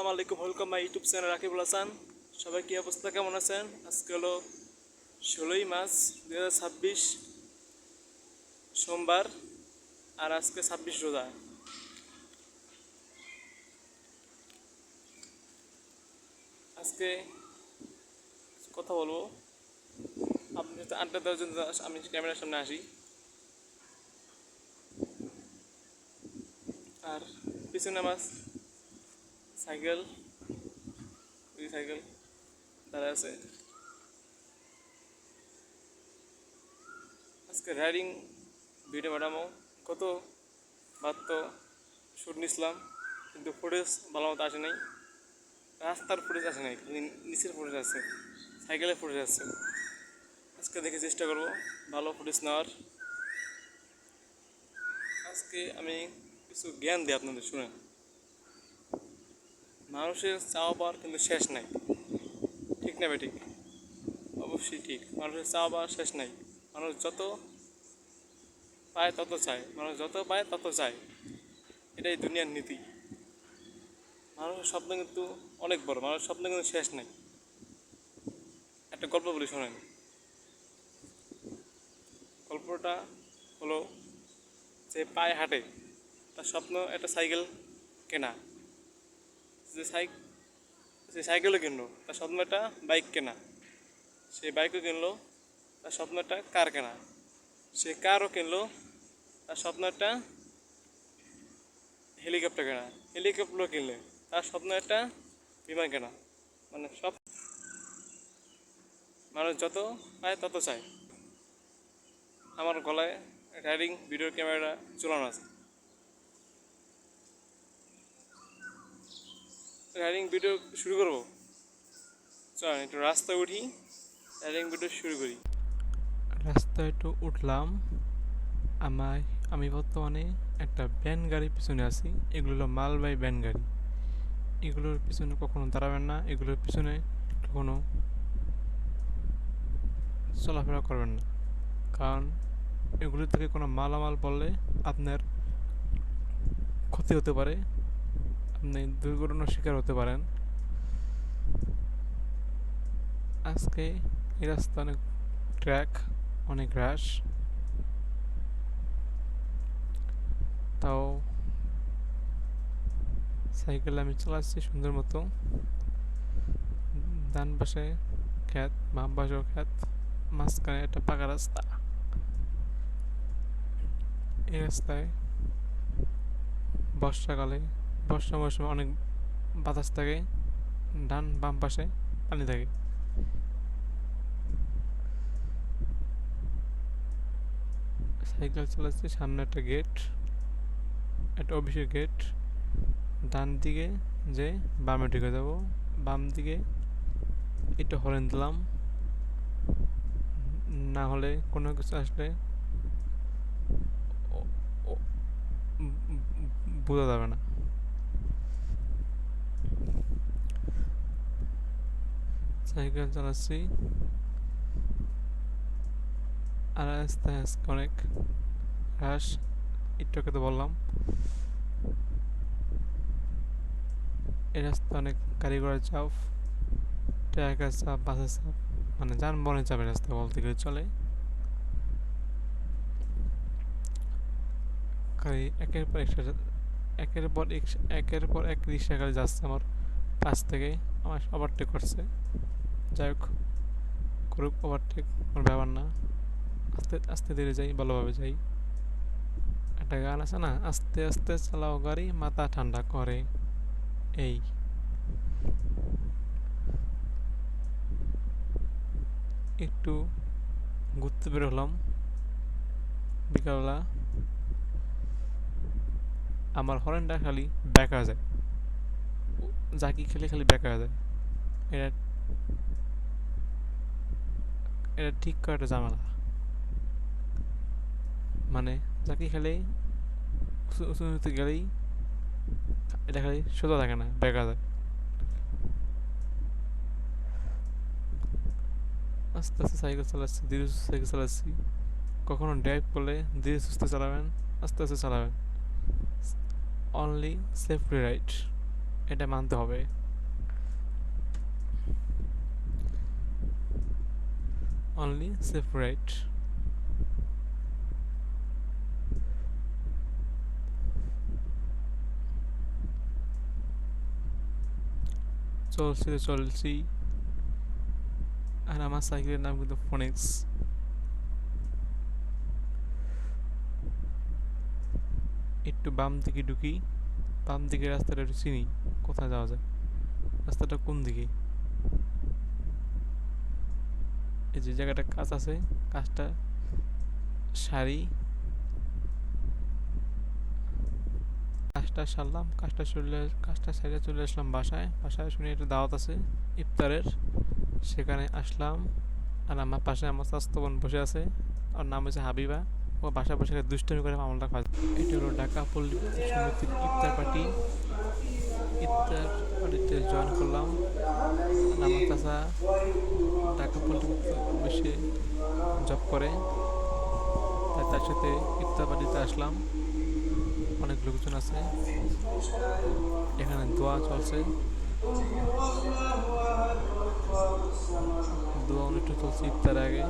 আসসালামু আলাইকুম, welcome my YouTube channel Rakibul Hasan. সবাই কি অবস্থা, কেমন আছেন? আজকে হলো 16ই মার্চ 2026 সোমবার, আর আজকে 26 রোজা। আজকে কথা বলবো, আপনি যদি আড্ডা দেওয়ার জন্য আমি ক্যামেরার সামনে আসি। আর পিছনে আমার সাইকেল দাঁড়ায় আছে। আজকে রাইডিং ভিডিও বানাবো। বার তো শুট নিছিলাম, কিন্তু ফুটেজ ভালো মতো আসে নাই। রাস্তার ফুটেজ আসে নাই, খালি নিচের ফুটেজ আছে, সাইকেলের ফুটেজ আছে। আজকে দেখে চেষ্টা করব ভালো ফুটেজ নেওয়ার। আজকে আমি কিছু জ্ঞান দিই আপনাদের, শুনে। মানুষের চাওয়া পাওয়ার কিন্তু শেষ নাই, ঠিক না ঠিক? অবশ্যই ঠিক, মানুষের চাওয়া পাওয়ার শেষ নাই। মানুষ যত পায় তত চায়, মানুষ যত পায় তত চায়, এটাই দুনিয়ার নীতি। মানুষের স্বপ্ন কিন্তু অনেক বড়, মানুষের স্বপ্ন কিন্তু শেষ নাই। একটা গল্প বলি, শোনেন। গল্পটা হলো যে পায়ে হাঁটে, তার স্বপ্ন একটা সাইকেল কেনা। যে সাইকেলও কিনলো, তার স্বপ্ন একটা বাইক কেনা। সে বাইকও কিনলো, তার স্বপ্ন একটা কার কেনা। সে কারও কিনলো, তার স্বপ্ন একটা হেলিকপ্টার কেনা। হেলিকপ্টারও কিনলে তার স্বপ্ন একটা বিমান কেনা। মানে সব মানুষ যত পায় তত চায়। আমার গলায় রাইডিং ভিডিও ক্যামেরা চলানো আছে। রাইডিং ভিডিও শুরু করবো, চল একটু রাস্তায় উঠি, রাইডিং ভিডিও শুরু করি। রাস্তায় একটু উঠলাম। আমি বর্তমানে একটা ভ্যান গাড়ির পিছনে আছি। এগুলো হলো মালবাহী ভ্যান গাড়ি। এগুলোর পিছনে কখনো দাঁড়াবেন না, এগুলোর পিছনে কখনো চলাফেরা করবেন না, কারণ এগুলো থেকে কোনো মালামাল পড়লে আপনার ক্ষতি হতে পারে, আপনি দুর্ঘটনার শিকার হতে পারেন। আজকে এই রাস্তা অনেক ট্র্যাক, অনেক হ্রাস, তাও সাইকেল আমি চালাচ্ছি সুন্দর মতো। ডান পাশে খ্যাত, বাম পাশেও খ্যাত, মাঝখানে একটা পাকা রাস্তা। এই রাস্তায় বর্ষা মৌসুমে অনেক বাতাস থাকে, ডান বাম পাশে পানি থাকে। সাইকেল চালাচ্ছি, সামনে একটা গেট, একটা অফিসের গেট। ডান দিকে যে বামে ঢুকে যাব, বাম দিকে একটু হরেন দিলাম, না হলে কোনো কিছু আসলে বোঝা যাবে না। সাইকেল চালাচ্ছি, আর আস্তে আস্তে অনেক হ্রাস, একটু তো বললাম। এই রাস্তা অনেক গাড়ি ঘোড়ার চাপ, ট্রাকের চাপ, বাসের চাপ, মানে যানবাহনের চাপের রাস্তা বলতে গেলে চলে। গাড়ি একের পর এক রিক্সা গাড়ি যাচ্ছে আমার পাশ থেকে, আমার ওভারটেক করছে। যাই হোক, করুক ওভারটেক, আমার ব্যাপার না। আস্তে আস্তে ধীরে যাই, ভালোভাবে যাই। একটা গান আছে না, আস্তে আস্তে চালাও গাড়ি মাথা ঠান্ডা করে। এই একটু ঘুরতে বের হলাম বিকালবেলা। আমার হরেনটা খালি ব্যাকা যায়, জাকি খেলে খালি ব্যাকা যায়। এটা এটা ঠিক করাটা ঝামেলা। মানে জাকি খেলেই উঁচু উঁচুতে গেলেই এটা খালি সোজা থাকে না, ব্যাকা যায়। আস্তে আস্তে সাইকেল চালাচ্ছি, ধীরে সুস্থে সাইকেল চালাচ্ছি। কখনো ড্রাইভ করলে ধীরে সুস্থে চালাবেন, আস্তে আস্তে চালাবেন। অনলি সেফটি রাইড, এটা মানতে হবে। Only separate. চলছি আর আমার সাইকেলের নাম কিন্তু ফোনিক্স। একটু বাম দিকে ঢুকি, বাম দিকে রাস্তাটা একটু চিনি, কোথায় যাওয়া যায়, রাস্তাটা কোন দিকে। এই যে জায়গাটা কাজ আছে, কাজটা সারি, কাজটা সারলাম, কাজটা সারিয়ে চলে আসলাম বাসায় শুনে একটু দাওয়াত আছে ইফতারের, সেখানে আসলাম। আর আমার পাশে আমার স্বাস্থ্য বোন বসে আছে, ওর নাম হচ্ছে হাবিবা। ও বাসা বসে দুষ্টামি করে মামলাটা খাওয়া। এটি হলো ঢাকা পল্লী বিদ্যুৎ সমিতির ইফতার পার্টি। ইফতার পার্টিতে জয়েন করলাম। আমার চাচা ঢাকা পল্লী বিদ্যুৎ অফিসে জব করে, তাই তার সাথে ইফতার পার্টিতে আসলাম। অনেক লোকজন আছে, এখানে দোয়া চলছে, দোয়া অনুষ্ঠান চলছে ইফতার আগে।